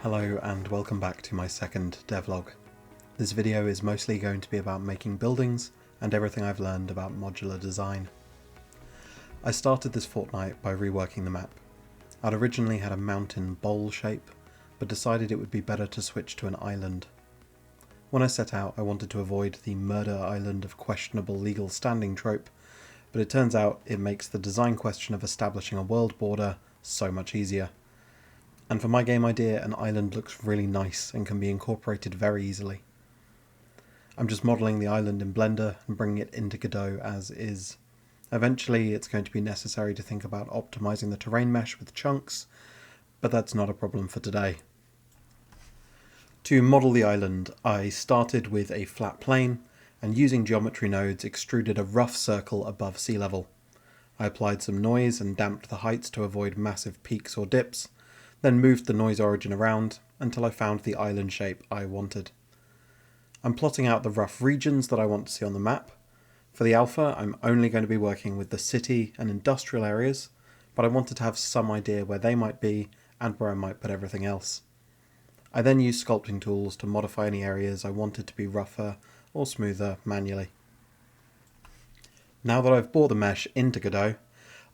Hello and welcome back to my second devlog. This video is mostly going to be about making buildings and everything I've learned about modular design. I started this fortnight by reworking the map. I'd originally had a mountain bowl shape, but decided it would be better to switch to an island. When I set out, I wanted to avoid the murder island of questionable legal standing trope, but it turns out it makes the design question of establishing a world border so much easier. And for my game idea, an island looks really nice and can be incorporated very easily. I'm just modelling the island in Blender and bringing it into Godot as is. Eventually it's going to be necessary to think about optimising the terrain mesh with chunks, but that's not a problem for today. To model the island, I started with a flat plane and using geometry nodes extruded a rough circle above sea level. I applied some noise and damped the heights to avoid massive peaks or dips, then moved the noise origin around until I found the island shape I wanted. I'm plotting out the rough regions that I want to see on the map. For the alpha, I'm only going to be working with the city and industrial areas, but I wanted to have some idea where they might be and where I might put everything else. I then used sculpting tools to modify any areas I wanted to be rougher or smoother manually. Now that I've brought the mesh into Godot,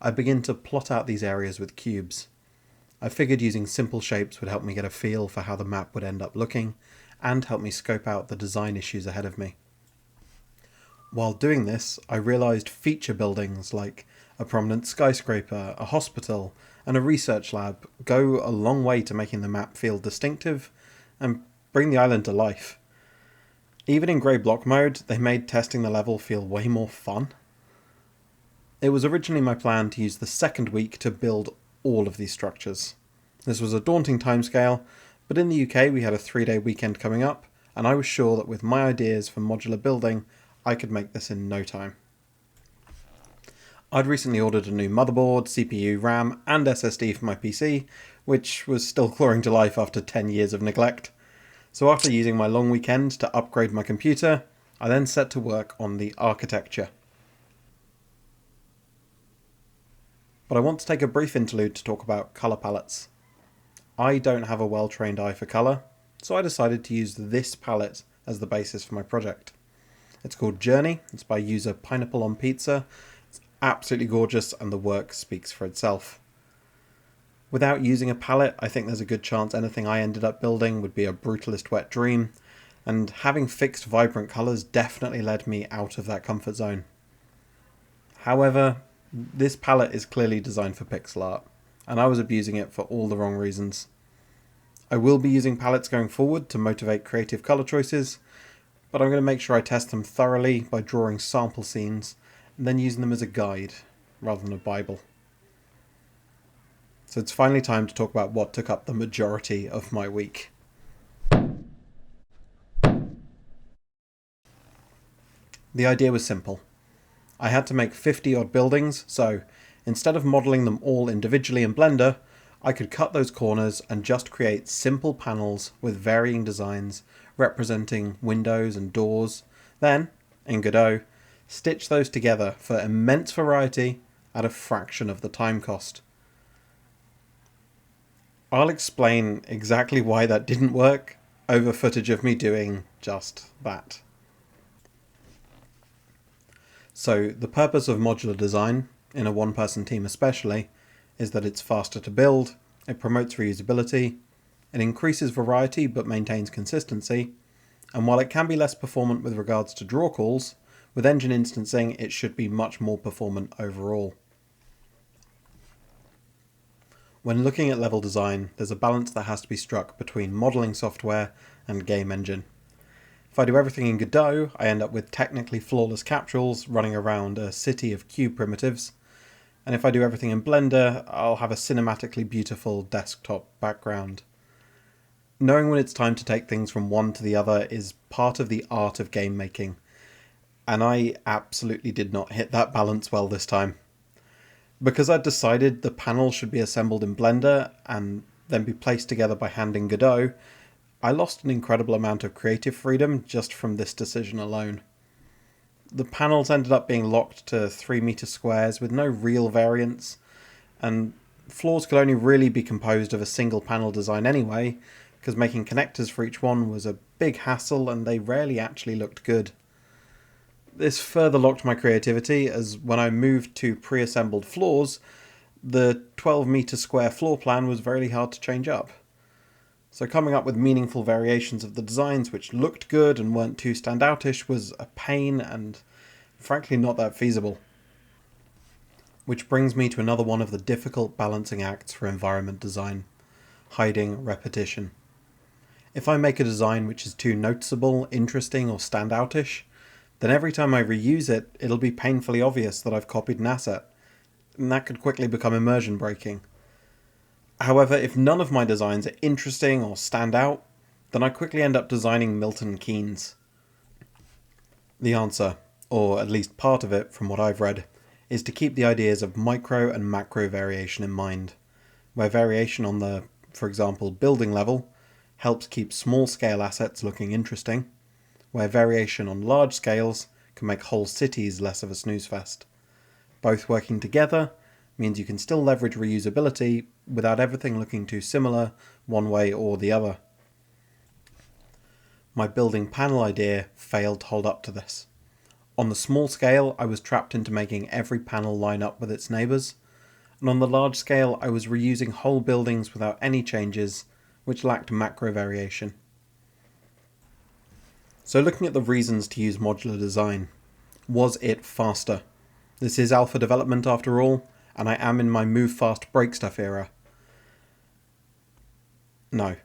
I begin to plot out these areas with cubes. I figured using simple shapes would help me get a feel for how the map would end up looking, and help me scope out the design issues ahead of me. While doing this, I realised feature buildings like a prominent skyscraper, a hospital, and a research lab go a long way to making the map feel distinctive and bring the island to life. Even in grey block mode, they made testing the level feel way more fun. It was originally my plan to use the second week to build all of these structures. This was a daunting timescale, but in the UK we had a 3-day weekend coming up, and I was sure that with my ideas for modular building, I could make this in no time. I'd recently ordered a new motherboard, CPU, RAM, and SSD for my PC, which was still clawing to life after 10 years of neglect. So after using my long weekend to upgrade my computer, I then set to work on the architecture. But I want to take a brief interlude to talk about colour palettes. I don't have a well-trained eye for colour, so I decided to use this palette as the basis for my project. It's called Journey, it's by user Pineapple on Pizza. It's absolutely gorgeous and the work speaks for itself. Without using a palette, I think there's a good chance anything I ended up building would be a brutalist wet dream, and having fixed vibrant colours definitely led me out of that comfort zone. However, this palette is clearly designed for pixel art, and I was abusing it for all the wrong reasons. I will be using palettes going forward to motivate creative colour choices, but I'm going to make sure I test them thoroughly by drawing sample scenes and then using them as a guide rather than a bible. So it's finally time to talk about what took up the majority of my week. The idea was simple. I had to make 50 odd buildings, so instead of modelling them all individually in Blender, I could cut those corners and just create simple panels with varying designs representing windows and doors, then, in Godot, stitch those together for immense variety at a fraction of the time cost. I'll explain exactly why that didn't work over footage of me doing just that. So the purpose of modular design, in a one-person team especially, is that it's faster to build, it promotes reusability, it increases variety but maintains consistency, and while it can be less performant with regards to draw calls, with engine instancing it should be much more performant overall. When looking at level design, there's a balance that has to be struck between modelling software and game engine. If I do everything in Godot, I end up with technically flawless capsules running around a city of cube primitives, and if I do everything in Blender, I'll have a cinematically beautiful desktop background. Knowing when it's time to take things from one to the other is part of the art of game making, and I absolutely did not hit that balance well this time. Because I'd decided the panel should be assembled in Blender and then be placed together by hand in Godot, I lost an incredible amount of creative freedom just from this decision alone. The panels ended up being locked to 3-meter squares with no real variance, and floors could only really be composed of a single panel design anyway, because making connectors for each one was a big hassle and they rarely actually looked good. This further locked my creativity, as when I moved to pre-assembled floors, the 12-meter square floor plan was very hard to change up. So coming up with meaningful variations of the designs which looked good and weren't too standoutish was a pain and frankly not that feasible. Which brings me to another one of the difficult balancing acts for environment design: hiding repetition. If I make a design which is too noticeable, interesting, or standoutish, then every time I reuse it, it'll be painfully obvious that I've copied an asset, and that could quickly become immersion breaking. However, if none of my designs are interesting or stand out, then I quickly end up designing Milton Keynes. The answer, or at least part of it from what I've read, is to keep the ideas of micro and macro variation in mind, where variation on the, for example, building level helps keep small scale assets looking interesting, where variation on large scales can make whole cities less of a snooze fest. Both working together means you can still leverage reusability without everything looking too similar one way or the other. My building panel idea failed to hold up to this. On the small scale, I was trapped into making every panel line up with its neighbours, and on the large scale I was reusing whole buildings without any changes, which lacked macro variation. So looking at the reasons to use modular design, was it faster? This is alpha development after all, and I am in my move fast break stuff era. No.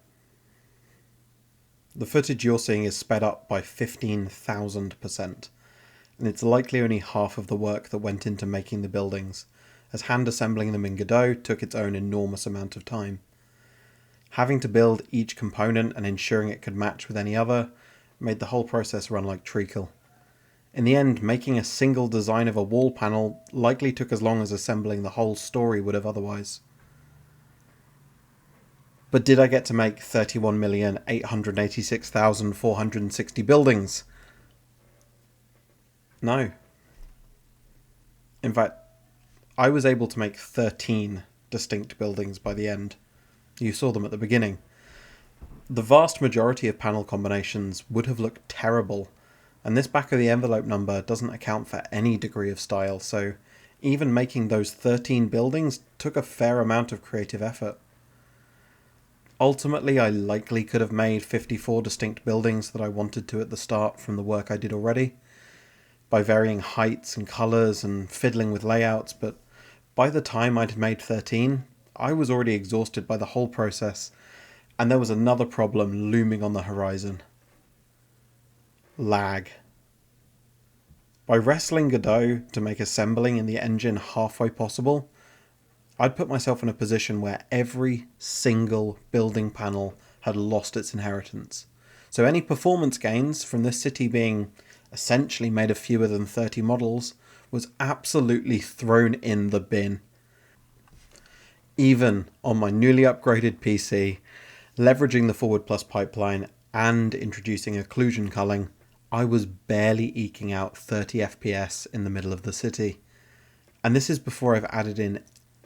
The footage you're seeing is sped up by 15,000%, and it's likely only half of the work that went into making the buildings, as hand assembling them in Godot took its own enormous amount of time. Having to build each component and ensuring it could match with any other made the whole process run like treacle. In the end, making a single design of a wall panel likely took as long as assembling the whole story would have otherwise. But did I get to make 31,886,460 buildings? No. In fact, I was able to make 13 distinct buildings by the end. You saw them at the beginning. The vast majority of panel combinations would have looked terrible, and this back of the envelope number doesn't account for any degree of style, so even making those 13 buildings took a fair amount of creative effort. Ultimately, I likely could have made 54 distinct buildings that I wanted to at the start from the work I did already, by varying heights and colours and fiddling with layouts, but by the time I'd made 13, I was already exhausted by the whole process, and there was another problem looming on the horizon. Lag. By wrestling Godot to make assembling in the engine halfway possible, I'd put myself in a position where every single building panel had lost its inheritance. So any performance gains from this city being essentially made of fewer than 30 models was absolutely thrown in the bin. Even on my newly upgraded PC, leveraging the Forward Plus pipeline and introducing occlusion culling, I was barely eking out 30 FPS in the middle of the city. And this is before I've added in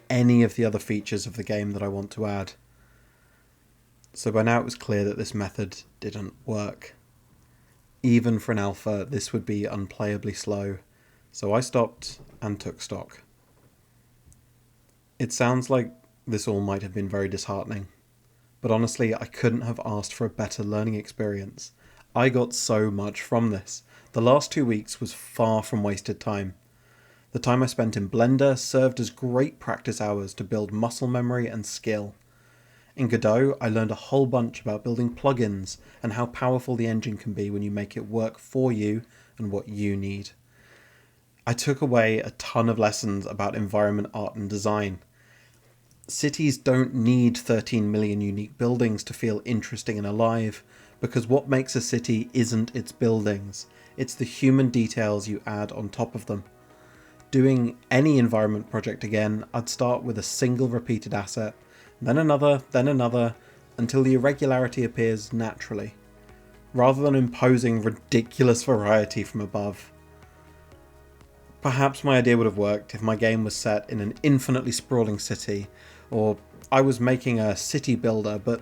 any of the other features of the game that I want to add. So by now it was clear that this method didn't work. Even for an alpha, this would be unplayably slow, so I stopped and took stock. It sounds like this all might have been very disheartening, but honestly I couldn't have asked for a better learning experience. I got so much from this. The last 2 weeks was far from wasted time. The time I spent in Blender served as great practice hours to build muscle memory and skill. In Godot, I learned a whole bunch about building plugins and how powerful the engine can be when you make it work for you and what you need. I took away a ton of lessons about environment art and design. Cities don't need 13 million unique buildings to feel interesting and alive, because what makes a city isn't its buildings, it's the human details you add on top of them. Doing any environment project again, I'd start with a single repeated asset, then another, until the irregularity appears naturally, rather than imposing ridiculous variety from above. Perhaps my idea would have worked if my game was set in an infinitely sprawling city, or I was making a city builder, but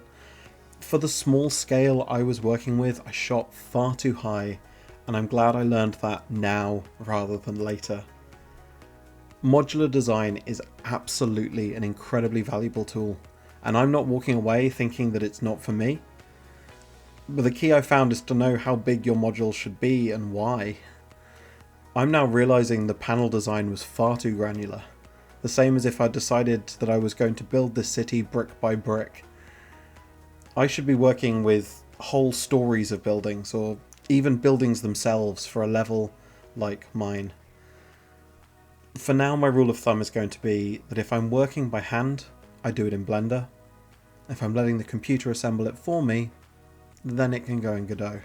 For the small scale I was working with, I shot far too high, and I'm glad I learned that now rather than later. Modular design is absolutely an incredibly valuable tool, and I'm not walking away thinking that it's not for me. But the key I found is to know how big your module should be and why. I'm now realizing the panel design was far too granular, the same as if I decided that I was going to build this city brick by brick. I should be working with whole stories of buildings, or even buildings themselves for a level like mine. For now, my rule of thumb is going to be that if I'm working by hand, I do it in Blender. If I'm letting the computer assemble it for me, then it can go in Godot.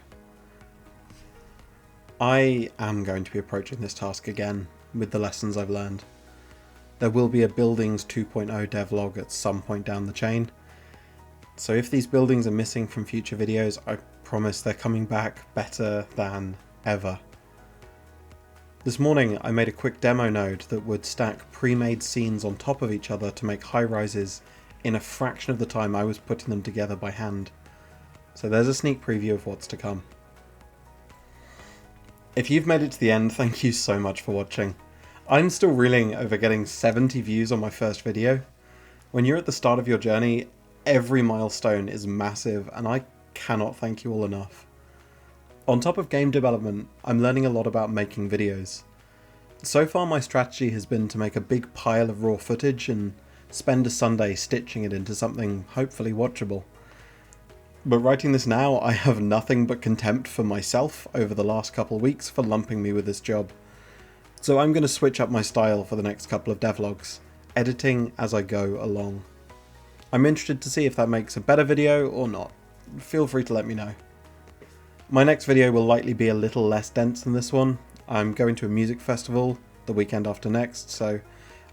I am going to be approaching this task again with the lessons I've learned. There will be a Buildings 2.0 devlog at some point down the chain, so if these buildings are missing from future videos, I promise they're coming back better than ever. This morning I made a quick demo node that would stack pre-made scenes on top of each other to make high-rises in a fraction of the time I was putting them together by hand. So there's a sneak preview of what's to come. If you've made it to the end, thank you so much for watching. I'm still reeling over getting 70 views on my first video. When you're at the start of your journey, every milestone is massive, and I cannot thank you all enough. On top of game development, I'm learning a lot about making videos. So far my strategy has been to make a big pile of raw footage and spend a Sunday stitching it into something hopefully watchable. But writing this now, I have nothing but contempt for myself over the last couple of weeks for lumping me with this job. So I'm going to switch up my style for the next couple of devlogs, editing as I go along. I'm interested to see if that makes a better video or not. Feel free to let me know. My next video will likely be a little less dense than this one. I'm going to a music festival the weekend after next, so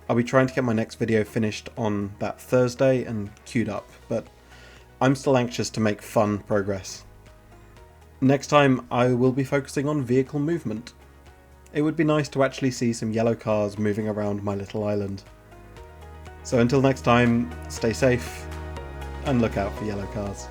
I'll be trying to get my next video finished on that Thursday and queued up, but I'm still anxious to make fun progress. Next time I will be focusing on vehicle movement. It would be nice to actually see some yellow cars moving around my little island. So until next time, stay safe and look out for yellow cars.